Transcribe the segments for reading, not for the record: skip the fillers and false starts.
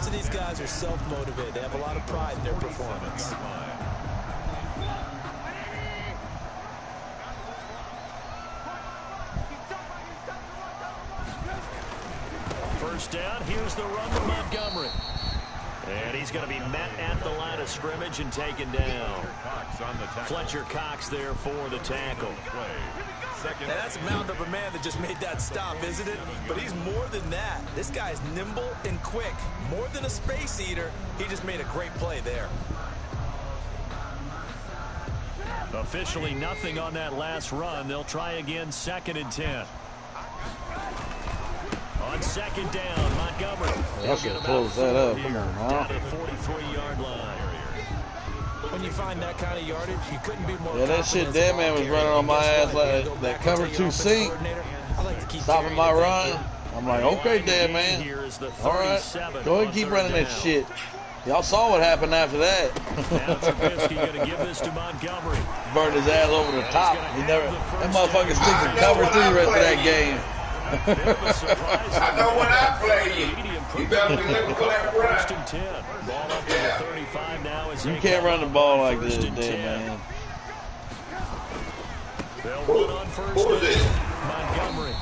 Most of these guys are self-motivated. They have a lot of pride in their performance. First down, here's the run to Montgomery. And he's going to be met at the line of scrimmage and taken down. Fletcher Cox there for the tackle. And that's a mound of a man that just made that stop, isn't it? But he's more than that. This guy's nimble and quick. More than a space eater. He just made a great play there. Officially nothing on that last run. They'll try again, 2nd and 10. On 2nd down, Montgomery. I should close that up. Come on, now. Down to the 43-yard line. When you find that kind of yardage, you couldn't be more. Yeah, that shit, that man was running on my ass like that cover 2 sink, stopping my run. I'm like, okay, Dan, man. All right, go ahead and keep running that shit. Y'all saw what happened after that. Now Trubisky going to give this to Montgomery. Burned his ass over the top. He never. That motherfucker sticks in cover 3 the rest of that game. I know when I play you better be looking for that run. 1st and 10. Ball up to the 35 now. You can't run the ball like this, man. They'll run on 1st and Montgomery.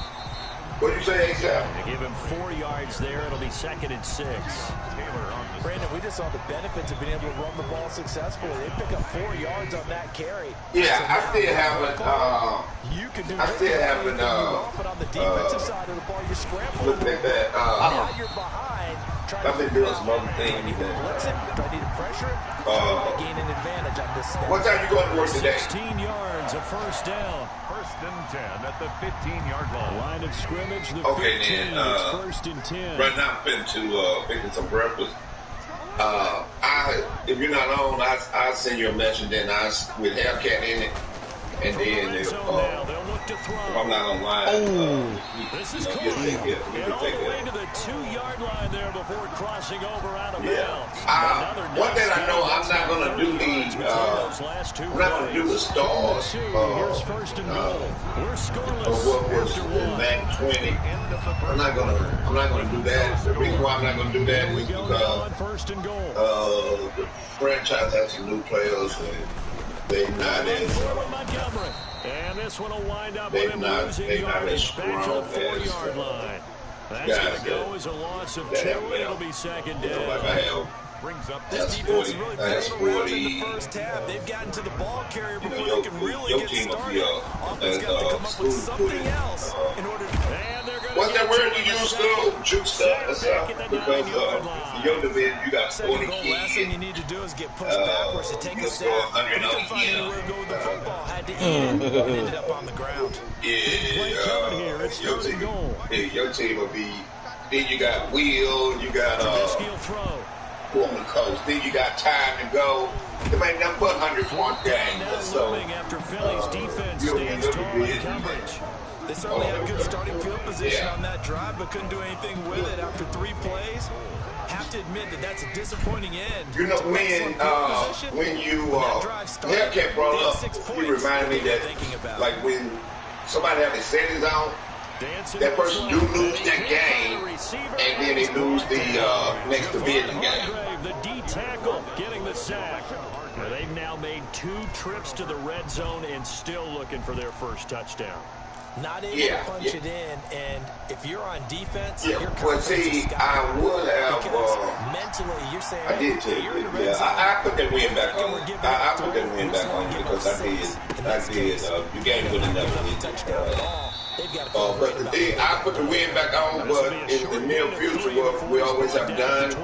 What do you say, ASAP? They give him 4 yards there. It'll be 2nd and 6. Brandon, we just saw the benefits of being able to run the ball successfully. They pick up 4 yards on that carry. Yeah, so I still haven't. You can do I still haven't. But on the defensive side of the ball, you're scrambling. Look at that. Now you're behind. I've been doing some other things. Do I need to blitz it? Do I need to pressure it? I gain an advantage on this snap. What time you going to work today? 16 yards, a 1st down. 1st and 10 at the 15-yard line. Line of scrimmage, the Okay, 15. then. It's 1st and 10. Right now, I'm finna making some breakfast. If you're not on, I'll send you a message. Then with Hellcat in it, and then if I'm not online, this is cool. And all the way to the 2-yard line there before crossing over out of bounds. One thing I know, I'm not gonna do I'm not gonna do the stars. Here's 1st and goal. We're scoreless. What was back 20? I'm not gonna do that. The reason why I'm not gonna do that is because 1st and goal. the franchise has some new players and they're not as and this one will wind up with him losing yardage back to the 4-yard line. That's going to go as a loss of 2, and it'll be 2nd down. Brings up this defense is really playing around in the first half. They've gotten to the ball carrier before they can really get started. Offense got to come up with something else in order to... What's that word you use, though? Juice up or something? Because in your division, you got 40 kids. Last thing you need to do is get pushed backwards to take a step. He couldn't find anywhere to go with the football. Had to eat it and ended up on the ground. Your team will be... Then you got Will, you got... on the coast. Then you got time to go. It might not put 100-point games. So, after Philly's defense stands tall in coverage. They certainly had a good starting field position on that drive, but couldn't do anything with it after 3 plays. Have to admit that that's a disappointing end. You know, when you Hellcat brought up, you reminded me that, like, when somebody have their settings on, that person do lose that game, and then they lose the next division game. The D tackle getting the sack. They've now made 2 trips to the red zone and still looking for their first touchdown. Not able to punch it in, and if you're on defense, you're see, I would have. Mentally, you're saying, I did too. I put that win back on. I put that win back on because I did. The game would have never been. But the thing, I put the win back on, but in the near future, what we always have done,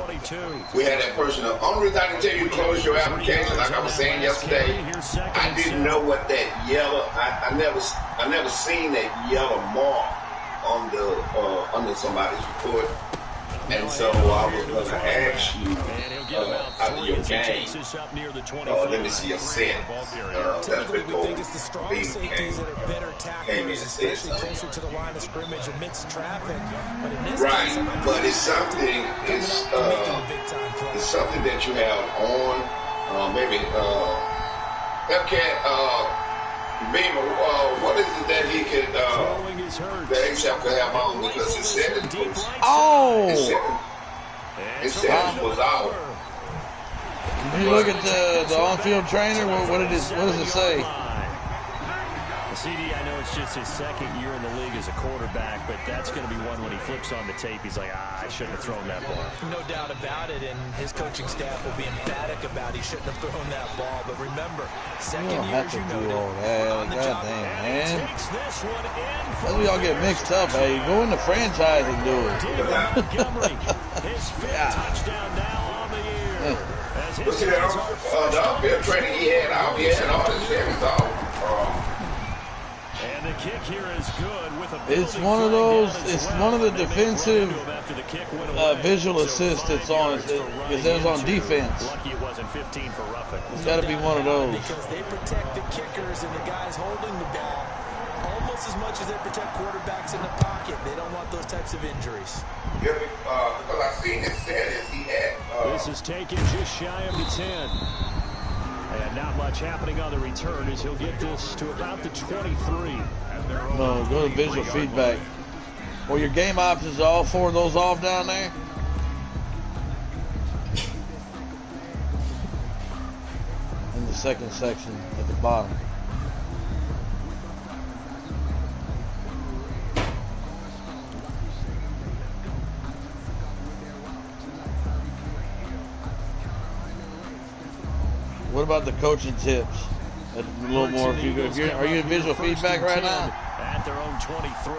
we had that person. The only reason I can tell you to close your application, like I was saying yesterday, I didn't know what that yellow. I never seen that yellow mark on the under somebody's foot. And so I was going to ask you after your game, let me see your set. That's before Beam came in and said something. To the line of scrimmage amidst traffic. Right, but it's something. It's something that you have on. Maybe Hellcat. Beamer, what is it that he could, that ASAP could have on because it said it was, It said he was out. Did you look at the on-field trainer? What does it say? CD, I know it's just his second year in the league as a quarterback, but that's going to be one when he flips on the tape. He's like, I shouldn't have thrown that ball. No doubt about it, and his coaching staff will be emphatic about he shouldn't have thrown that ball. But remember, second year, as you noted, on the job, man. That's where y'all get mixed up. Hey, go into franchise and do it. Montgomery, his fifth touchdown now on the year. But see, the upfield training he had all his series off. And the kick here is good with a it's one of those, it's one of the defensive visual assists that's on, because there's on defense. Lucky it wasn't 15 for roughing. It's got to be one of those. Because they protect the kickers and the guys holding the ball almost as much as they protect quarterbacks in the pocket. They don't want those types of injuries. Yeah, because I seen it said he had. This is taken just shy of the 10. And not much happening on the return as he'll get this to about the 23. No, go to visual feedback. Well, your game options are all four of those off down there? In the second section at the bottom. What about the coaching tips? A little more. Are you in visual feedback right now? At their own 23.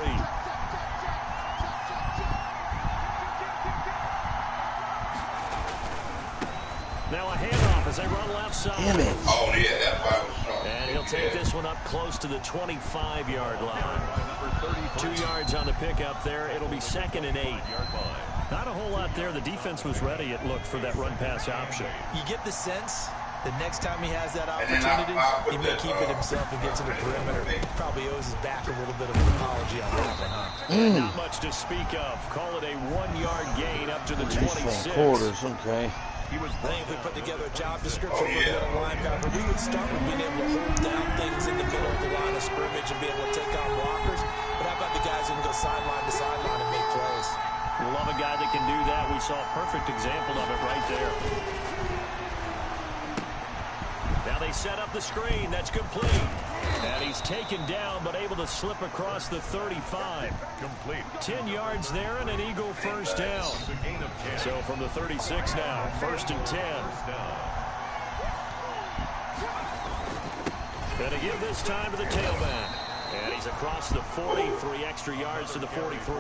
Now a handoff as they run left side. Damn it. Oh, yeah, that part was strong. And he'll take this one up close to the 25-yard line. 2 yards on the pickup there. It'll be 2nd and 8. Not a whole lot there. The defense was ready, it looked, for that run-pass option. You get the sense the next time he has that opportunity, he may keep it himself and get to the perimeter. Probably owes his back a little bit of an apology on that one, huh? Not much to speak of. Call it a 1-yard gain up to the 26. Quarters, okay. I think if we put together a job description for the middle linebacker, we would start with being able to hold down things in the middle of the line of scrimmage and be able to take on blockers. But how about the guys who can go sideline to sideline and make plays? We love a guy that can do that. We saw a perfect example of it right there. Now they set up the screen. That's complete. And he's taken down, but able to slip across the 35. Complete. 10 yards there and an Eagle first down. So from the 36 now, 1st and 10. Going to give this time to the tailback. And he's across the 40, 3 extra yards to the 43.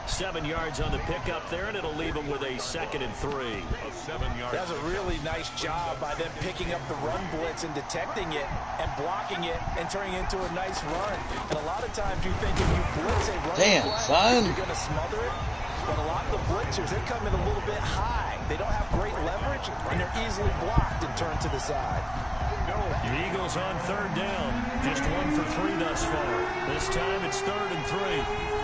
7 yards on the pickup there, and it'll leave him with a 2nd and 3. That's a really nice job by them picking up the run blitz and detecting it and blocking it and turning it into a nice run. And a lot of times you think if you blitz a running play, you're going to smother it. But a lot of the blitzers, they come in a little bit high. They don't have great leverage, and they're easily blocked and turned to the side. The Eagles on 3rd down. Just 1 for 3 thus far. This time it's 3rd and 3.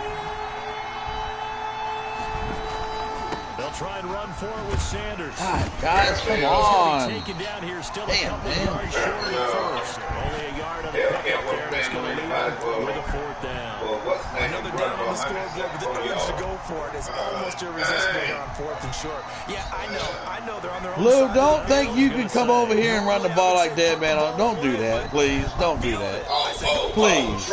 They'll try and run for it with Sanders. God, guys, come on. Taken down here, still damn, a couple yards short of the first. Only a yard on the pickup there. It's going to leave him with a 4th down. Another down on the scoreboard with the urge to go for it is almost irresistible here on 4th and short. Yeah, I know they're on their own Lou, side. don't think you can come over here and run the ball like that, man. Don't do that, please. Don't do that. Please.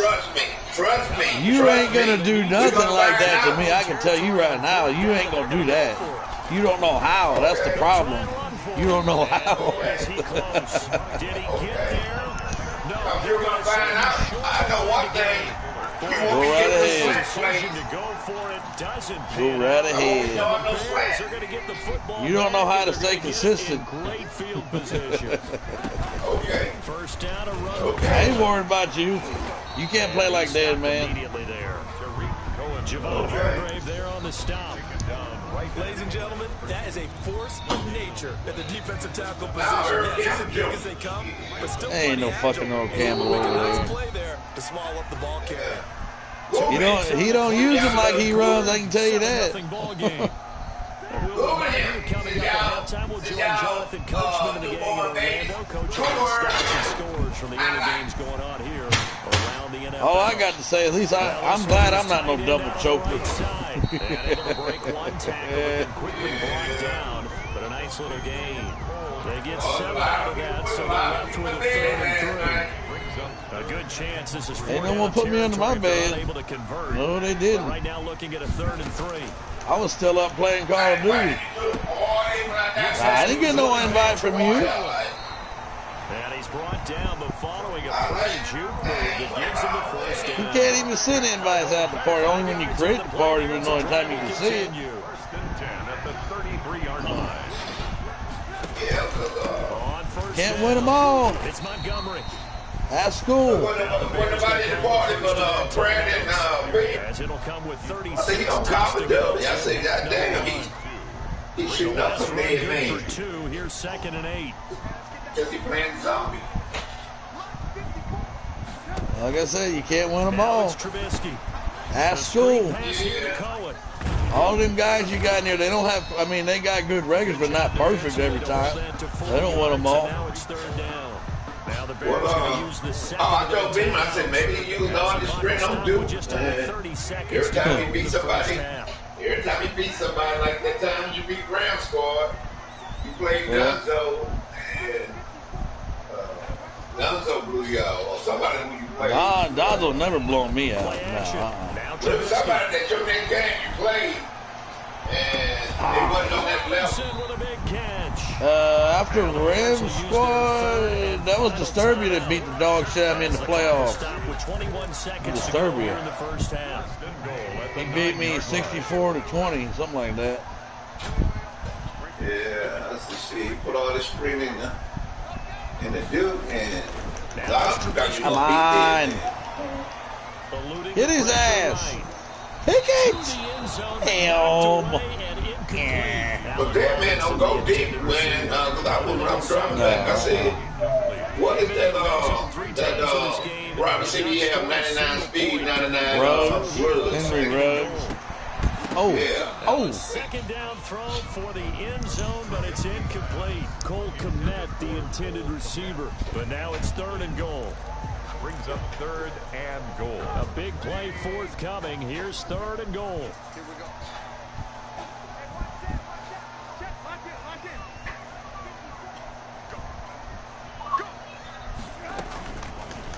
Trust me. You ain't going to do nothing like that to me. I can tell you right now, you ain't going to do that. You don't know how. That's the problem. You don't know how. Did he get there? No. You're going to find out. I know one thing. Go right ahead. To go for it doesn't Go right ahead. are going to get the football. You don't know how to stay consistent. Great field position. Okay. First down, a run. I ain't worried about you. You can't play like that, man. Immediately there. Javon Hargrave there on the stop. Ladies and gentlemen, that is a force of nature at the defensive tackle position. Yes, as big as they come, but still Ain't no fucking no Campbell over nice there. play there to small up the ball carrier. He don't use him like he runs, I can tell you that. Ball game. Coming up at halftime, we'll join Jonathan Coachman and the gang in Orlando, coaching the stats and scores from the early games going on here around the NFL. All I got to say, at least I'm glad I'm not no double choker. line. And able to break one tackle and quickly blocked down. But a nice little gain. They get 7 out of that, so they're left with a 3rd and 3. A good chance this is 4 Ain't no one put me under my bed. Able to convert. No, they didn't. Right now looking at a 3rd and 3. I was still up playing Call of Duty. I didn't get no invite from you. And he's brought down, but following a pretty juke move that gives him the first down. You can't even send invites out the party. Only when you create the party is the only time you can see it. First and 10 at the 33-yard line. On first Can't down, win them all. it's Montgomery. At school. As it'll come with 30 I think he on top of W. I say, God damn, he's shooting up some dead man. For 2, here's 2nd and 8. Because he playing zombie. Like I said, you can't win them Now all. it's Trubisky. At school. Pass here to Cohen. All them guys you got in there, they don't have, I mean, they got good records, but not perfect every time. They don't win them all. Now it's 3rd down. Now the Bears going to use the second. I told Ben, I said, maybe he used all this sprint on Duke. Every time he beat somebody, like that time you beat Brown squad, you played Dunzo, and Dunzo blew you out, or somebody who you played. Donzo never blown me out. Now There was somebody that took that game you played, and they wasn't on that level. with a big catch. After Rams squad, that was Disturbia that beat the dog shit out of me in the playoffs. With 21 seconds Disturbia. in the first half. He beat me 64-20, something like that. Yeah, that's the shit. He put all this sprint in the Duke, and Come on. Hit his ass. Pick it. Damn. but that man don't go deep, man. Cause when I'm driving back, I said, what is that Robert said he have 99 speed, 99 Ruggs. Henry Ruggs. Oh. Yeah. Oh. Second down throw for the end zone, but it's incomplete. Cole Kmet, the intended receiver. But now it's 3rd and goal. Brings up 3rd and goal. A big play forthcoming. Here's 3rd and goal. Here we go.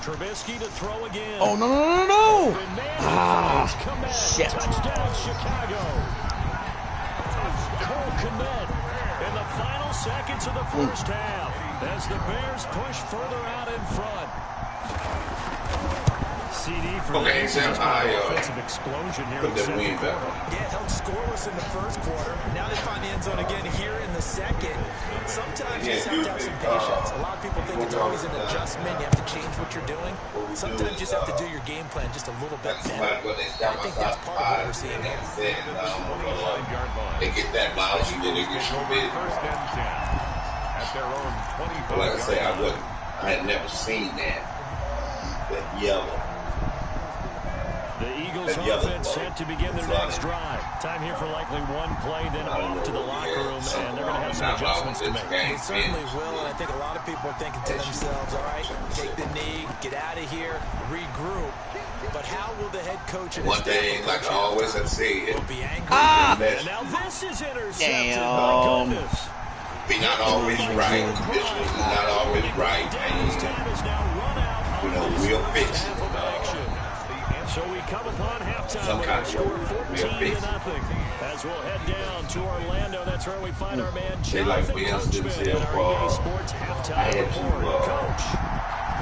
Trubisky to throw again. Oh, no. Shit. Touchdown, Chicago. Cole Kmet in the final seconds of the first half as the Bears push further out in front. CD for the offensive explosion here in the second quarter. Yeah, held scoreless in the first quarter. Now they find the end zone again here in the second. Sometimes you just have to have some patience. A lot of people think it's always an adjustment. You have to change what you're doing. Sometimes you just have to do your game plan just a little bit better. I think that's part of what we're seeing here. They get that lousy, then they get so big. First and 10 at their own 25. Like I say, I had never seen that yellow. The Eagles offense set to begin their next drive. Time here for likely one play, then off to the locker room, and they're going to have some adjustments to make. They certainly will, and I think a lot of people are thinking to themselves, all right, take the knee, get out of here, regroup. But how will the head coach and his One thing, like I always have said, will be angry? And now this is intercepted. My goodness. be not always right. This was not always right. And, we'll fix it. So we come upon halftime with a score 14-0. As we'll head down to Orlando, that's where we find our man Jonathan Coachman in our EA Sports halftime report. Coach,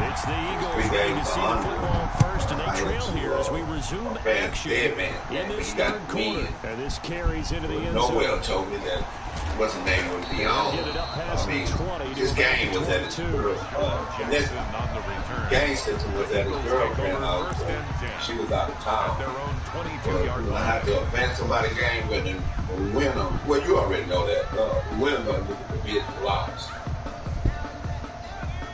it's the Eagles ready to see the football first, and they trail here as we resume action in this third quarter. And this carries into the end zone. Nowhere told me that what's the name would be on. I mean, this game was at his girlfriend. This game system was at his girlfriend's house. She was out of town. I had to advance somebody's game with them. Win them. Well, you already know that. Win them with the big loss.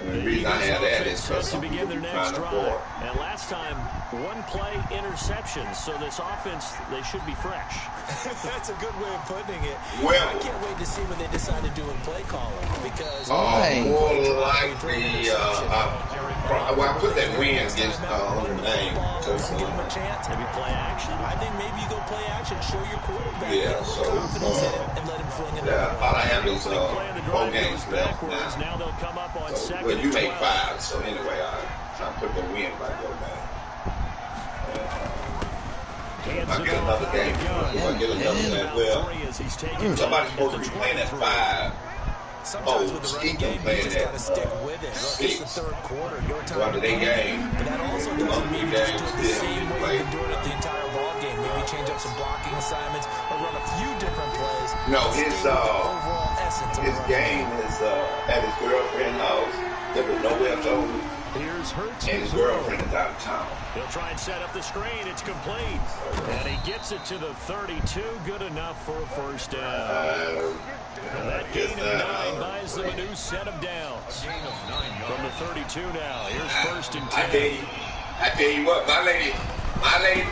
And the reason I have that is because to some begin people their be next trying to drive. afford. And last time, one play interceptions. So this offense, they should be fresh. That's a good way of putting it. Well, I can't wait to see what they decide to do in play calling because more likely, well, I put that win against Notre Dame. Maybe play action. I think maybe you go play action, show your quarterback, so confidence in it, and let him fling it. all I have is 4 games left now they'll come up on so, second. well, you make 5, so anyway, I put the win by your man. If I get another game, if I get another game, well, somebody's supposed to be playing at 5. Sometimes with the running game, you just got to stick with it. Look, it's the third quarter. Your time to play. But that also doesn't mean you just do it the same way you've been doing it the entire ball game. Maybe change up some blocking assignments or run a few different plays. No, his game is at his girlfriend's house. There was nowhere to go. Here's Hurts. And his girlfriend is out of town. He'll try and set up the screen. It's complete. And he gets it to the 32. Good enough for a first down. And that gain of 9 buys them a new set of downs. From the 32 now. Here's first and 10. I tell you what, my lady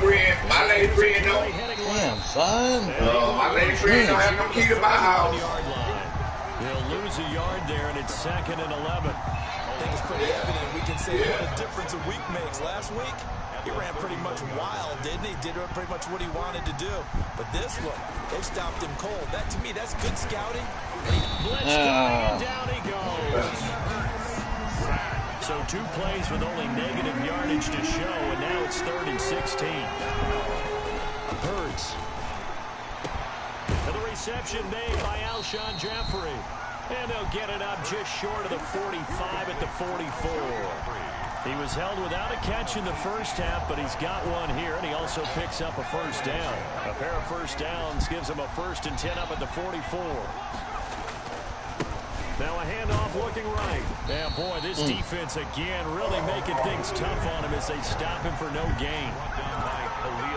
friend, no. Damn, son. My lady friend don't have no key to my house. They'll lose a yard there, and it's 2nd and 11. I think it's pretty evident. We can say what a difference a week makes. Last week, he ran pretty much wild, didn't he? Did pretty much what he wanted to do. But this one, they stopped him cold. That, to me, that's good scouting. Blitz coming, and down he goes. So 2 plays with only negative yardage to show, and now it's 3rd and 16. Hurts. And the reception made by Alshon Jeffrey. And they'll get it up just short of the 45 at the 44. He was held without a catch in the first half, but he's got one here, and he also picks up a first down. A pair of first downs gives him a 1st and 10 up at the 44. Now a handoff looking right. Yeah, boy, this defense again really making things tough on him as they stop him for no gain.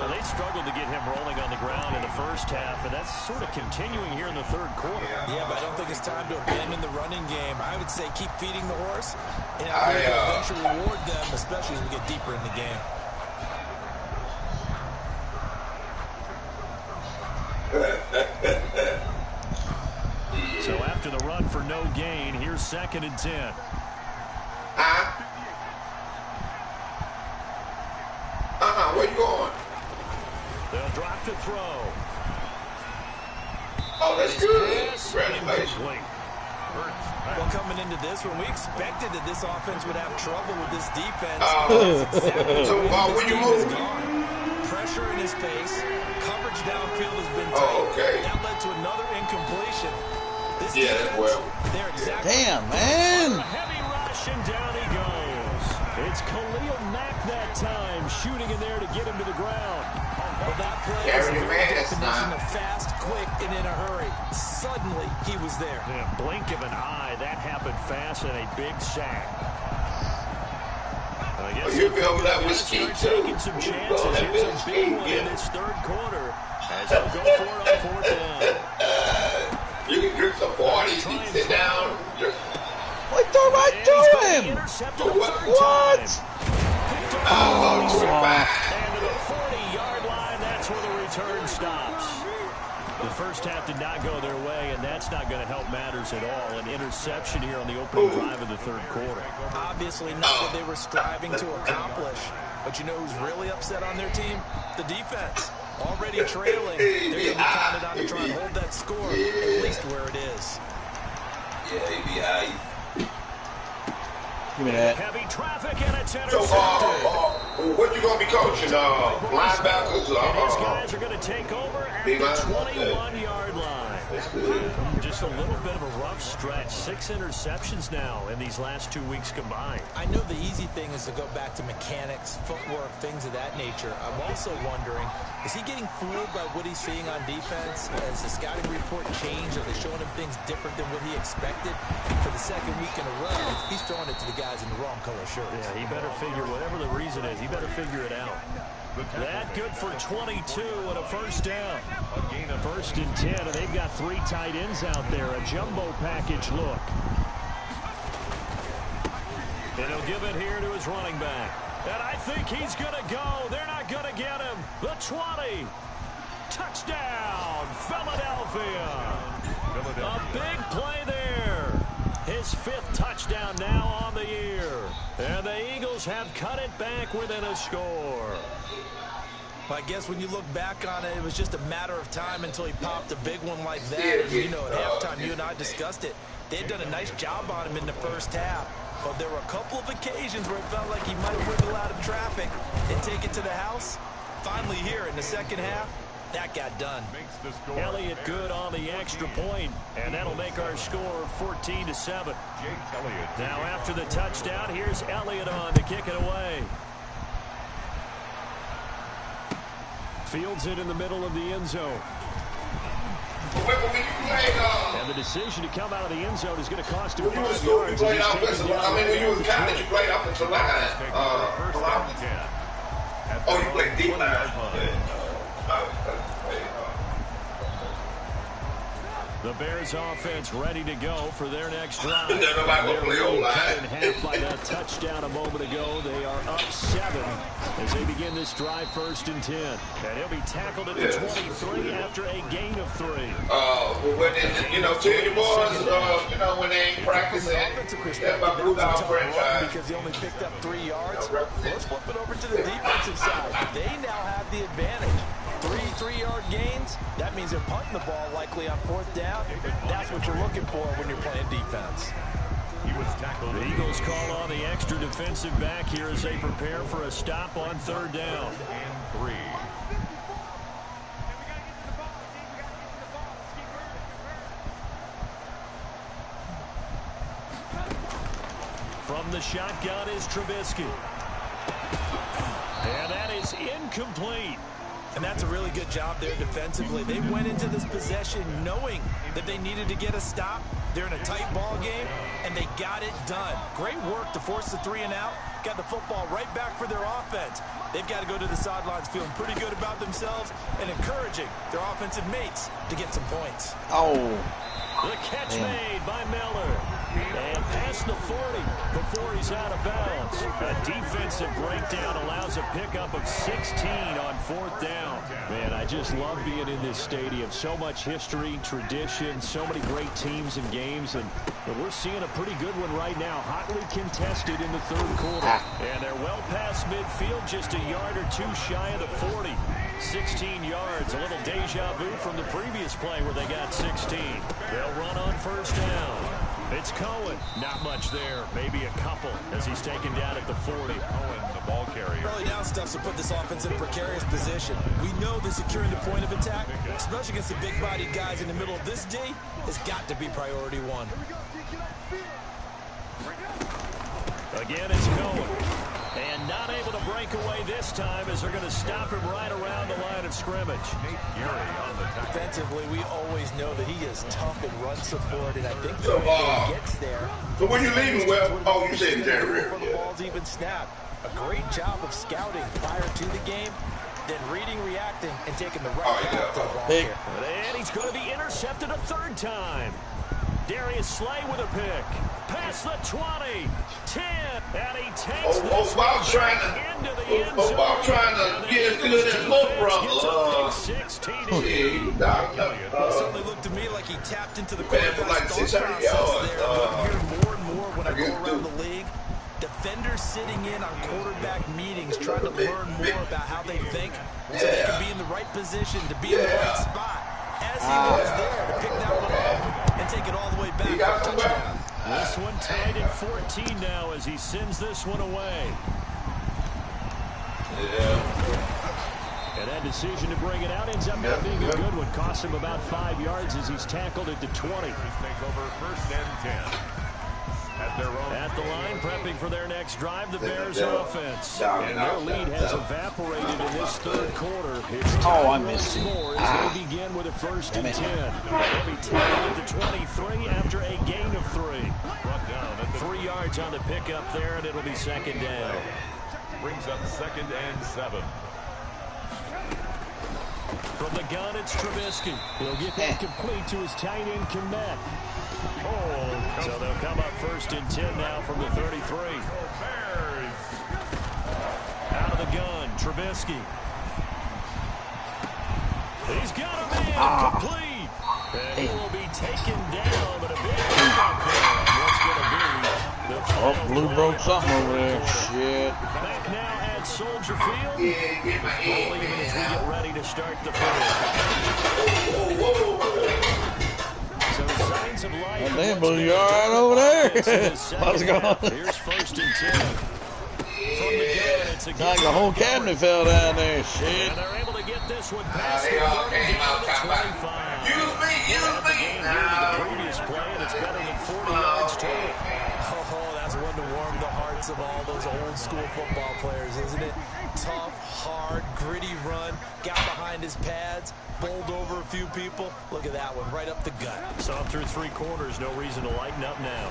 Well, they struggled to get him rolling on the ground in the first half, and that's sort of continuing here in the 3rd quarter. Yeah, but I don't think it's time to abandon the running game. I would say keep feeding the horse, and I think eventually reward them, especially as we get deeper in the game. So after the run for no gain, here's 2nd and 10. Where you going? They'll drop to throw. Oh, that's good. Congratulations. Well, coming into this one, we expected that this offense would have trouble with this defense. So, when you move? Pressure in his face. Coverage downfield has been tight. Oh, okay. That led to another incompletion. This they're exactly. Damn, man. A heavy rush, and down he goes. It's Khalil Mack that time, shooting in there to get him to the ground. Well, that play is a very definition of fast, quick, and in a hurry. Suddenly, he was there. Yeah, blink of an eye, that happened fast, and a big sack. I guess you feel that was key, too. Taking some chances. Here's a big one in this 3rd quarter as they'll go for it on 4th down. You can drink some 40s and sit down. What threw right to him? What? And to the 40-yard line, that's where the return stops. The first half did not go their way, and that's not going to help matters at all. An interception here on the opening drive of the 3rd quarter. Obviously not what they were striving to accomplish. But you know who's really upset on their team? The defense. Already trailing. They're going to be counted on to try and hold that score, at least where it is. Give me that. Heavy traffic, and it's So, intercepted. what you going to be coaching? Linebackers? These guys are going to take over at the 21-yard line. Just a little bit of a rough stretch. 6 interceptions now in these last 2 weeks combined. I know the easy thing is to go back to mechanics, footwork, things of that nature. I'm also wondering, is he getting fooled by what he's seeing on defense? Has the scouting report changed? Are they showing him things different than what he expected? For the 2nd week in a row, he's throwing it to the guys in the wrong color shirts. Yeah, he better figure, whatever the reason is, he better figure it out. That good for 22 and a first down. 1st and 10, and they've got 3 tight ends out there. A jumbo package look. And he'll give it here to his running back. And I think he's going to go. They're not going to get him. The 20. Touchdown, Philadelphia. A big play there. His 5th touchdown now on the year. And the Eagles have cut it back within a score. Well, I guess when you look back on it, it was just a matter of time until he popped a big one like that. And, you know, at halftime, you and I discussed it. They had done a nice job on him in the first half. But there were a couple of occasions where it felt like he might wiggle out of traffic and take it to the house. Finally here in the second half, that got done. Elliott good on the extra point, and that'll make our score 14-7. Now after the touchdown, here's Elliott on to kick it away. Fields it in the middle of the end zone. And the decision to come out of the end zone is going to cost him 5 yards. You played offensive line. I mean, when you was college, you played offensive line. Oh, you played deep line. The Bears offense ready to go for their next drive. They're cut in half by that touchdown a moment ago. They are up 7 as they begin this drive 1st and 10. And he'll be tackled at the 23 after a gain of 3. You know, tell your boys, you know, when they ain't practicing, that's my Bulldog franchise. Because he only picked up 3 yards. Let's flip it over to the defensive side. They now have the advantage. 3-3-yard gains, that means they're punting the ball likely on 4th down. That's what you're looking for when you're playing defense. He was tackled. The Eagles call on the extra defensive back here as they prepare for a stop on 3rd down. And 3. From the shotgun is Trubisky. And that is incomplete. And that's a really good job there defensively. They went into this possession knowing that they needed to get a stop. They're in a tight ball game, and they got it done. Great work to force the 3 and out. Got the football right back for their offense. They've got to go to the sidelines feeling pretty good about themselves and encouraging their offensive mates to get some points. Oh. The catch made by Miller. And past the 40 before he's out of bounds. A defensive breakdown allows a pickup of 16 on 4th down. Man, I just love being in this stadium. So much history, tradition, so many great teams and games. And we're seeing a pretty good one right now. Hotly contested in the 3rd quarter. And they're well past midfield, just a yard or 2 shy of the 40. 16 yards, a little deja vu from the previous play where they got 16. They'll run on 1st down. It's Cohen. Not much there. Maybe a couple as he's taken down at the 40. Cohen, the ball carrier. Early down stuff to put this offense in a precarious position. We know that securing the point of attack, especially against the big-bodied guys in the middle of this D, has got to be priority 1. Again, it's Cohen. And not able to break away this time as they're going to stop him right around the line of scrimmage. Defensively, we always know that he is tough in run support, and I think the way he gets there. So when you're leaving, you said Jerry. Before the ball's even snapped. A great job of scouting prior to the game, then reading, reacting, and taking the right path to the ball here. And he's going to be intercepted a 3rd time. Darius Slay with a pick. Past the 20, 10, and he takes this Bob trying to get as good as both brothers. 16. It certainly looked to me like he tapped into the quarterback's thought process there. I hear more and more when I go around the league. Defenders sitting in on quarterback meetings trying to learn more about how they think so they can be in the right position to be in the right spot. As he was there to pick that one up and take it all the way back for a touchdown. This one tied at 14 now as he sends this one away. And that decision to bring it out ends up not being a good one. Cost him about 5 yards as he's tackled at the 20. Take over 1st and 10. At the line, prepping for their next drive, the Bears offense. And their lead has evaporated in this 3rd quarter. It's I missed it. As they begin with a 1st and 10. They'll be tackled at the 23 after a gain of 3. 3 yards on the pickup there, and it'll be 2nd down. Brings up 2nd and 7. From the gun, it's Trubisky. He'll get that complete to his tight end, Komet. Oh, so they'll come up 1st and 10 now from the 33. Out of the gun, Trubisky. He's got a man complete. And he will be taken down, but a big impact there. What's going to be the final Blue broke something over there. Shit. Back now at Soldier Field. Rolling as we get ready to start the field. So signs of life. Oh, damn, Blue, you all right over there? What's going on? Here's 1st and 10. From the gun, it's a Like the whole cabinet fell down there. Shit. And they're able to get this one past They the all 30 came out down to talking about, 25. use me. The previous play, and it's better than 40 yards total. Oh, that's one to warm the hearts of all those old school football players, isn't it? Tough, hard, gritty run, got behind his pads, bowled over a few people. Look at that one, right up the gut. So through 3 quarters, no reason to lighten up now.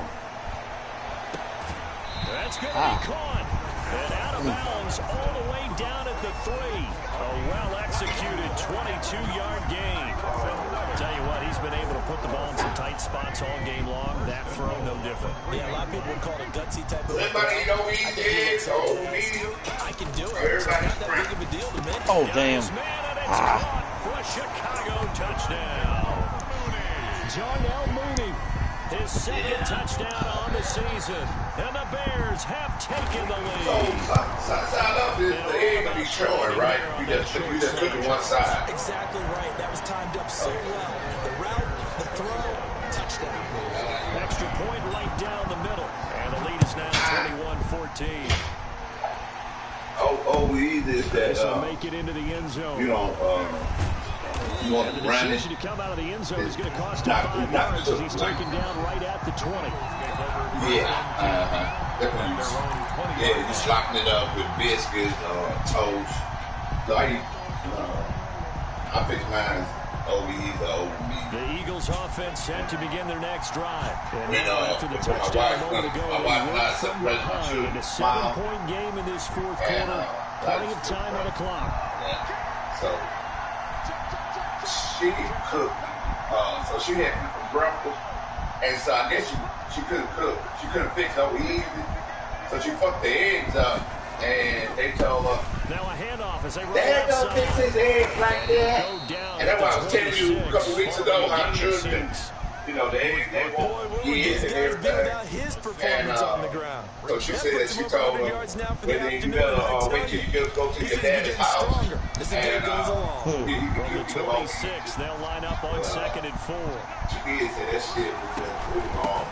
That's going to be caught. And out of bounds all the way down at the 3. A well-executed 22-yard gain. I'll tell you what, he's been able to put the ball in some tight spots all game long. That throw, no different. Yeah, a lot of people would call it a gutsy type of Everybody know eat eggs, I can do it. It's not that big of a deal to me. Oh, damn. Man, and it's caught for a Chicago touchdown. Darnell Mooney, his 2nd touchdown on the season. And the Bears have taken the lead. Side up is the egg to be showing, right? You just took it one side. Exactly right. That was timed up so well. The route, the throw, touchdown. Extra point right down the middle. And the lead is now 21-14. Oh, we is that, This will make it into the end zone. you know, you want And to the run decision it. to come out of the end zone is going to cost him 5 yards as he's taken down right at the 20. Yeah, yeah, you slopping it up with biscuits, toast. So I fix mine OBEs or OBEs. The Eagles offense set to begin their next drive. And You know, after the my touchdown wife, a moment ago, my wife they and I worked from separated my behind children. in a 7-point game in this 4th quarter. Plenty of time on the clock. Yeah. So she cooked. So she had me for breakfast, and so I guess she couldn't cook. She couldn't fix no easy. So she fucked the eggs up, and they told her, Now a handoff as they roll "Dad don't outside. fix his eggs like that." Go down And that's why I was telling you a couple weeks ago how 26, children, you know, they won't These eat and guys build everything. out his performance on the ground. So she That said puts she him up told 100 him, yards now for the well, then you afternoon, better and I tell wait till you go to he your seems to be daddy's getting house. stronger as the day goes along. From the 26, they'll line up on 2nd and 4. She did say that shit was just moving on.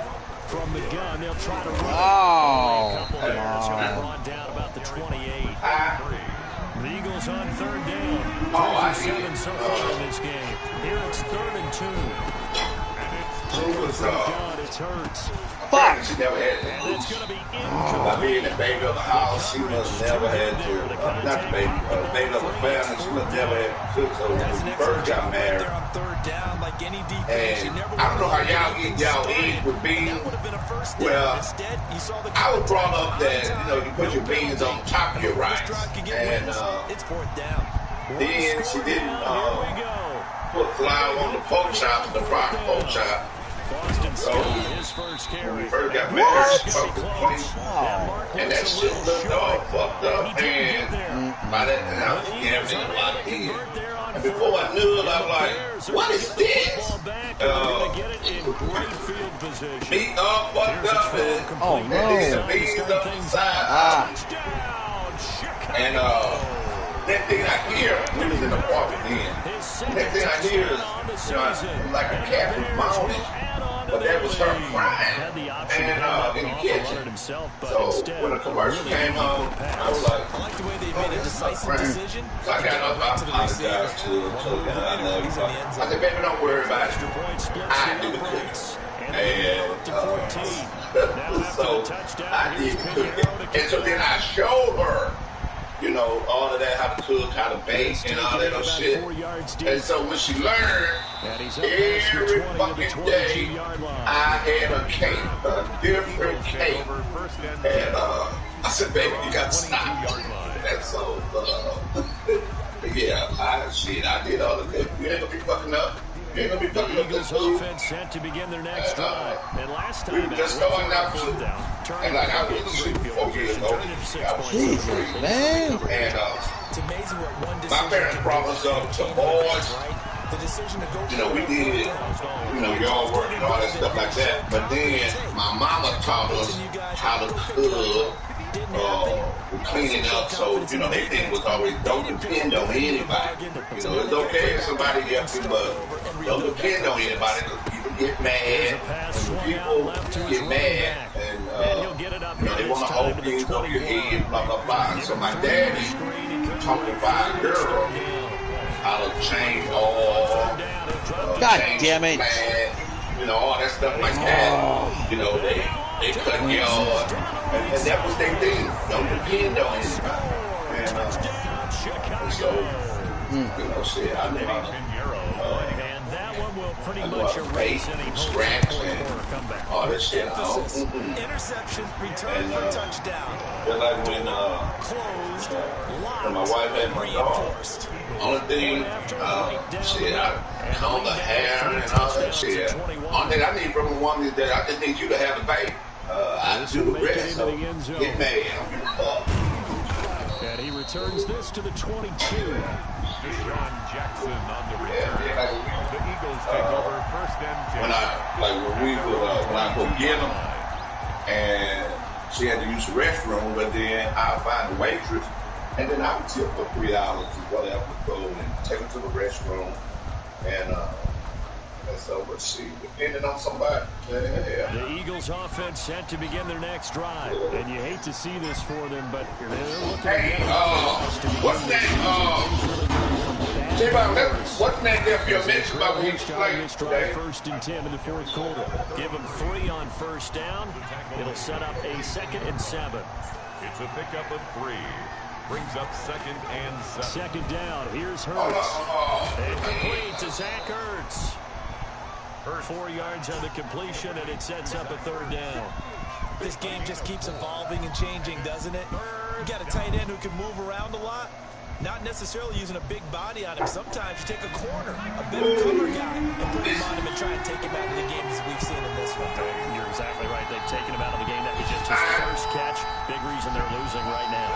From the gun, they'll try to run it. Oh, A couple there. It's going to be brought down about the 28. The Eagles on 3rd down. 3 for 7 so far in this game. Here it's 3rd and 2. From the gun, it's Hurts. Fuck! She never had And to it's going to be By incomplete. being the baby of the house, she must never had to, not the baby of the family, she must never had to cook. So when we first got married, They're on 3rd down like any defense. and I don't know how y'all eat y'all eggs with beans. That would have been a first down. Well, Instead, you saw the I was brought up that, you know, you put your beans on top of your rice. And it's 4th down. then she didn't Here we go. put flour on the pork chop, the proper pork chop. Boston So, his first when carry. we first got married, she What? fucked the clean. And that shit looked all fucked up, and by that time, I was gambling a lot of kids. And before I knew it, I was like, what is this? Meat all fucked up, and Oh, no. the beans up the side. And that thing I hear, we was in the apartment then. That thing I hear is, you know, like a cat was moaning. But that was her crying and in the kitchen. So when the commercial came on, I was like, I like the way they made a decisive decision. so I got up, I apologized to her, told her I love you. I said, baby, don't worry about it. I do the cooking. And so I did the cooking. And so then I showed her, you know, all of that, how to cook, how to bake, and all that other shit. And so when she learned, every fucking day, I had a cake, a different cake. And I said, baby, you got to stop. And so, Yeah, I did all of that. You ain't gonna be fucking up. You ain't gonna be fucking up this food. Offense set to begin their next drive. And last time we were just going out to, and like I was shooting 4 years old. Jesus, man. And it's amazing what one decision. my parents brought us up to boys. The decision to go, you know, we did, yard work and all that stuff like that. But then my mama taught us how to cook, cleaning up. So, they think was always don't depend on anybody. It's okay if somebody helps you, but don't depend on anybody because people get mad. And people get mad. And, they want to hold things over your head, blah, blah, blah. And so my daddy taught me by a girl how to change oil, God damn it. All that stuff like that. They cut yard, and that was their thing. Don't depend on anybody. And so, shit, I know and that one will pretty much erase any scratch and all that shit. Interception, return for touchdown. Just like when Closed, my wife had my dog. Only thing, I comb the hair and all that shit. Only thing I need from a woman is that I just need you to have a baby. I do the rest, so get mad. And he returns this to the 22. Deshaun Jackson on the return. The Eagles take over 1st and 10. When I go get them, and she had to use the restroom, but then I'll find a waitress, and then I would tip for $3 or whatever, go and take them to the restroom, and so let's see, depending on somebody. Yeah. The Eagles offense set to begin their next drive, and you hate to see this for them, but they're looking what's that? What's that there for your mention about when you play today? 1st and 10 in the 4th quarter. Give them 3 on 1st down. It'll set up a 2nd and 7. It's a pickup of 3. Brings up 2nd and 7. 2nd down. Here's Hurts. And complete to Zach Ertz. 4 yards on the completion, and it sets up a 3rd down. This game just keeps evolving and changing, doesn't it? You got a tight end who can move around a lot. Not necessarily using a big body on him. Sometimes you take a corner, a better cover guy, and put him on him and try and take him out of the game as we've seen in this one. You're exactly right. They've taken him out of the game. That was just his first catch. Big reason they're losing right now.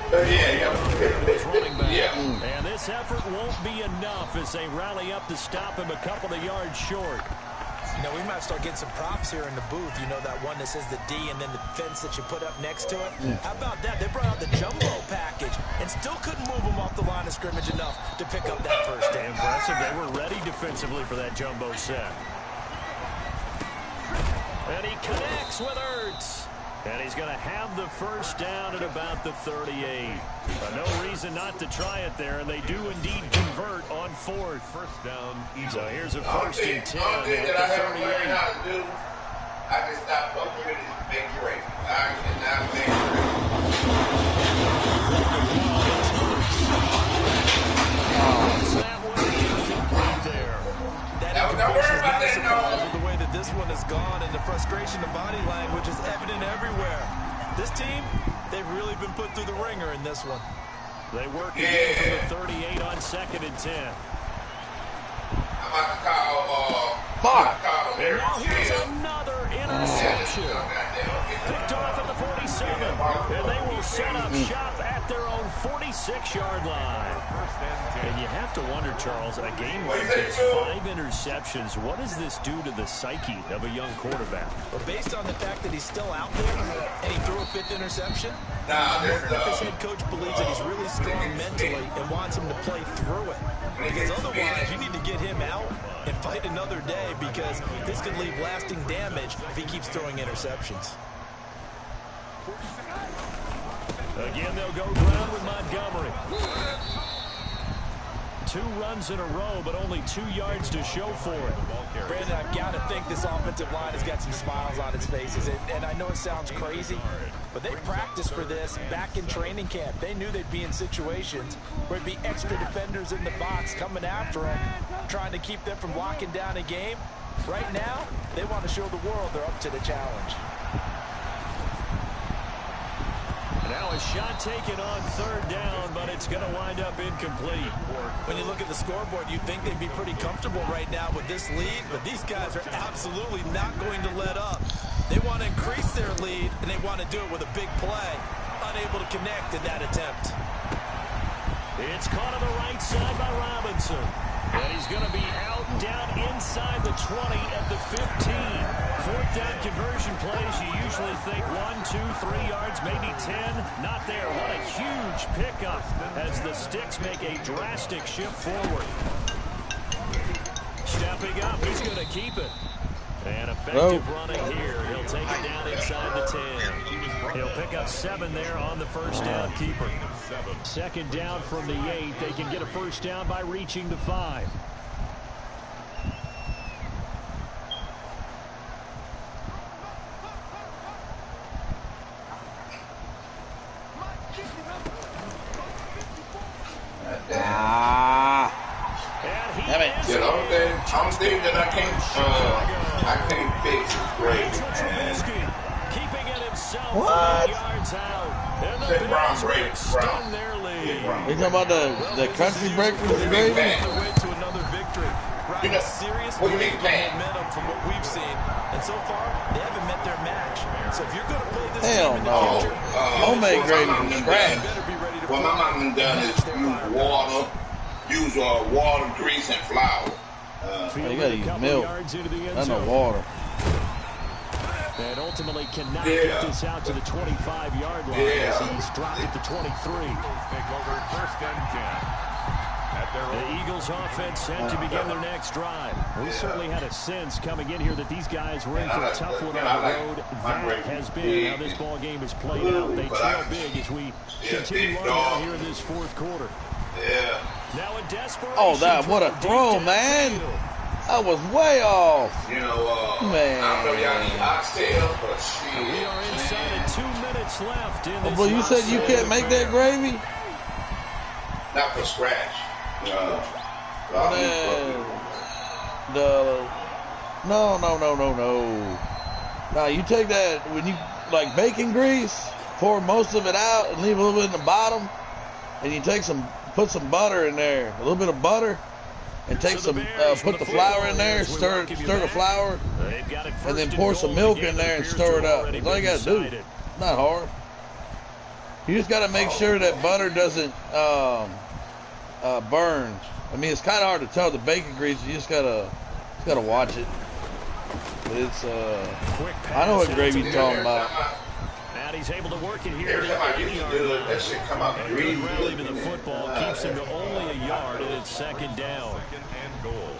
And this effort won't be enough as they rally up to stop him a couple of yards short. We might start getting some props here in the booth. That one that says the D and then the fence that you put up next to it. How about that? They brought out the jumbo package and still couldn't move them off the line of scrimmage enough to pick up that 1st down. Impressive. They were ready defensively for that jumbo set. And he connects with Ertz. And he's going to have the 1st down at about the 38. No reason not to try it there, and they do indeed convert on 4th. 1st down. So here's a 1st and 10 at the 38. I just stopped fucking with his big break. I cannot make Don't worry about that, no. The way that this one has gone and the frustration of body language is evident everywhere. This team, they've really been put through the ringer in this one. They work again from the 38 on 2nd and 10. I'm about to call, and now here's another interception. Picked off at the 47. And they will set up shop at their own 46-yard line. And you have to wonder, Charles, a game like this, 5 interceptions, what does this do to the psyche of a young quarterback? Well, based on the fact that he's still out there and he threw a 5th interception, I wonder if his head coach believes that he's really strong mentally and wants him to play through it. Because otherwise, you need to get him out and fight another day, because this could leave lasting damage if he keeps throwing interceptions. Again, they'll go ground with Montgomery. 2 runs in a row, but only 2 yards to show for it. Brandon, I've got to think this offensive line has got some smiles on its faces. And I know it sounds crazy, but they practiced for this back in training camp. They knew they'd be in situations where there'd be extra defenders in the box coming after them, trying to keep them from locking down a game. Right now, they want to show the world they're up to the challenge. Now a shot taken on third down, but it's going to wind up incomplete. When you look at the scoreboard, you'd think they'd be pretty comfortable right now with this lead, but these guys are absolutely not going to let up. They want to increase their lead, and they want to do it with a big play. Unable to connect in that attempt. It's caught on the right side by Robinson. And he's going to be out down inside the 20 at the 15. Fourth down conversion plays, you usually think 1, 2, 3 yards, maybe 10. Not there. What a huge pickup as the Sticks make a drastic shift forward. Stepping up, he's going to keep it. And effective running here. He'll take it down inside the 10. He'll pick up 7 there on the first down keeper. Second down from the 8. They can get a first down by reaching the 5. Damn it. You know, I'm thinking that I can't fix is great. Keeping it himself. What? Yards out. And the Say Brown Bears break, extend their lead. You talking about the country breakfast gravy? To another victory. You know, Serious what do you mean, momentum from what we've seen. And so far, they haven't met their match. So if you're going to play this Hell game in the no. future, Homemade gravy from scratch. What my mom done is use water, grease, and flour. You gotta use milk, not no water. And ultimately cannot get this out to the 25-yard line as he's dropped it to 23. Take over first and 10. The Eagles offense set to begin their next drive. We certainly had a sense coming in here that these guys were in for a tough one on the road. That has been how this ball game has played out. They trail big as we continue on now here in this fourth quarter. Yeah. Now a desperation. Oh, what a throw, man. That was way off. You know, man. I don't know y'all need oxtail, but shit. We are inside of 2 minutes left in this. Well, you said you can't make that gravy? Not from scratch. No. Now you take that when you like bacon grease, pour most of it out and leave a little bit in the bottom, and you take put some butter in there, a little bit of butter, and take put the flour in there, stir the flour, and then pour some milk in there and stir it up. That's all you gotta do. It's not hard. You just gotta make sure that butter doesn't burn. I mean, it's kind of hard to tell the bacon grease. You just gotta watch it. But it's I know what gravy's talking about. And he's able to work it here. That shit come out green. Rally to the football keeps him to only a yard, and it's second down. Second and goal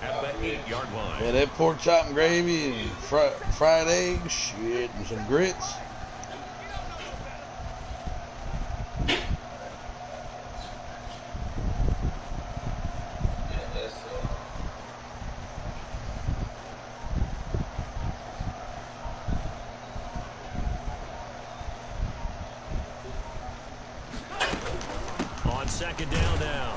at the 8-yard line. Yeah, that pork chop and gravy and fried eggs, shit, and some grits. Second down now.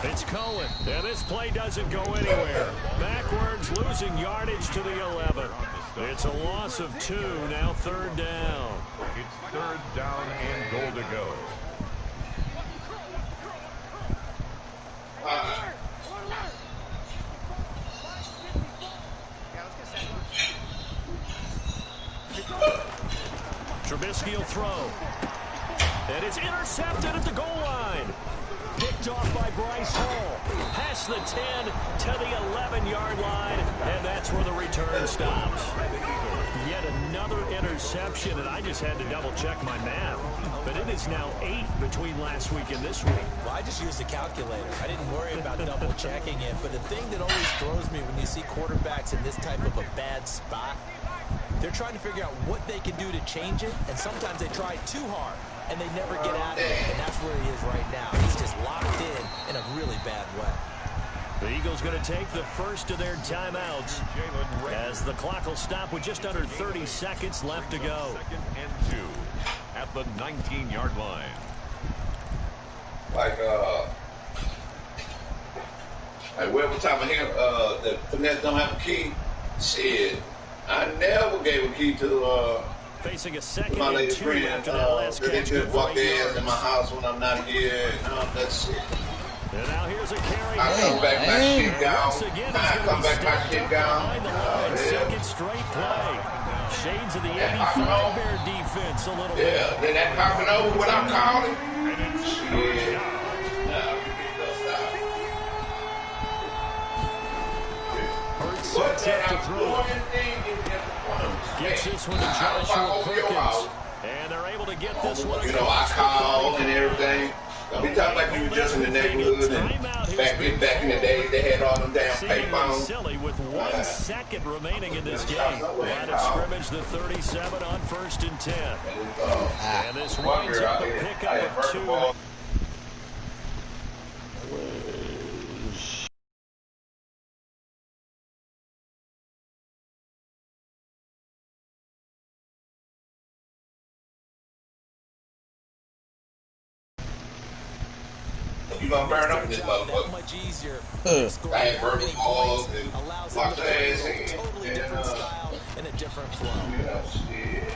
It's Cohen. And this play doesn't go anywhere. Backwards, losing yardage to the 11. It's a loss of 2. Now third down. It's third down and goal to go. Trubisky will throw. And it's intercepted at the goal line. Picked off by Bryce Hall. Past the 10 to the 11-yard line. And that's where the return stops. Yet another interception. And I just had to double-check my math. But it is now 8 between last week and this week. Well, I just used a calculator. I didn't worry about double-checking it. But the thing that always throws me when you see quarterbacks in this type of a bad spot, they're trying to figure out what they can do to change it. And sometimes they try too hard. And they never get out of it, and that's where he is right now. He's just locked in a really bad way. The Eagles going to take the first of their timeouts as the clock will stop with just under 30 seconds left to go. Second and 2 at the 19-yard line. Like where we're talking here, the finesse don't have a key. Shit, I never gave a key to Facing a second My and lady 2 friend, after that last they catch. just walk in my house when I'm not here. That's it. And now here's a carry. I come back, my shit gone. I come back, my shit gone. Second straight play. Shades of the 85 Bear defense a little bit. Yeah, then that popping over without calling. Shit. Sets up to throw. Gets this one to Joshua Perkins. And they're able to get this one. You know, I call and everything. Don't be talking like you were just in the neighborhood and back in the day they had all them damn pay phones. Silly with 1 second remaining in this game. Line of scrimmage, the 37 on 1st and 10. And this winds up a pickup of 2. You gonna burn up this motherfucker. Much easier. I had verbal calls and allows lots them of to play ass a totally different style and a different flow. Yeah, shit.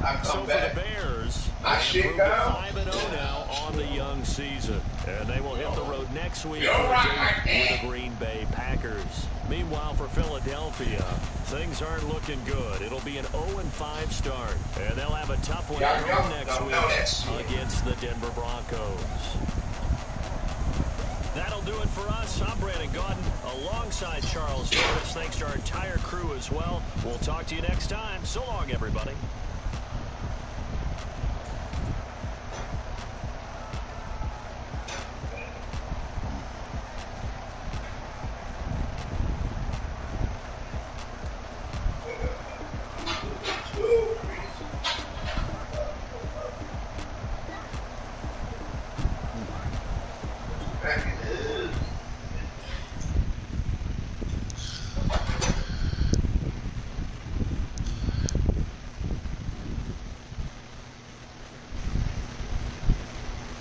I So come for back. the Bears, I shit down. 5-0 now on the young season. And they will hit the road next week for You're a right, date with the Green Bay Packers. Meanwhile, for Philadelphia, things aren't looking good. It'll be an 0-5 start. And they'll have a tough one at home next week against the Denver Broncos. That'll do it for us. I'm Brandon Gaudin alongside Charles Davis. Thanks to our entire crew as well. We'll talk to you next time. So long, everybody.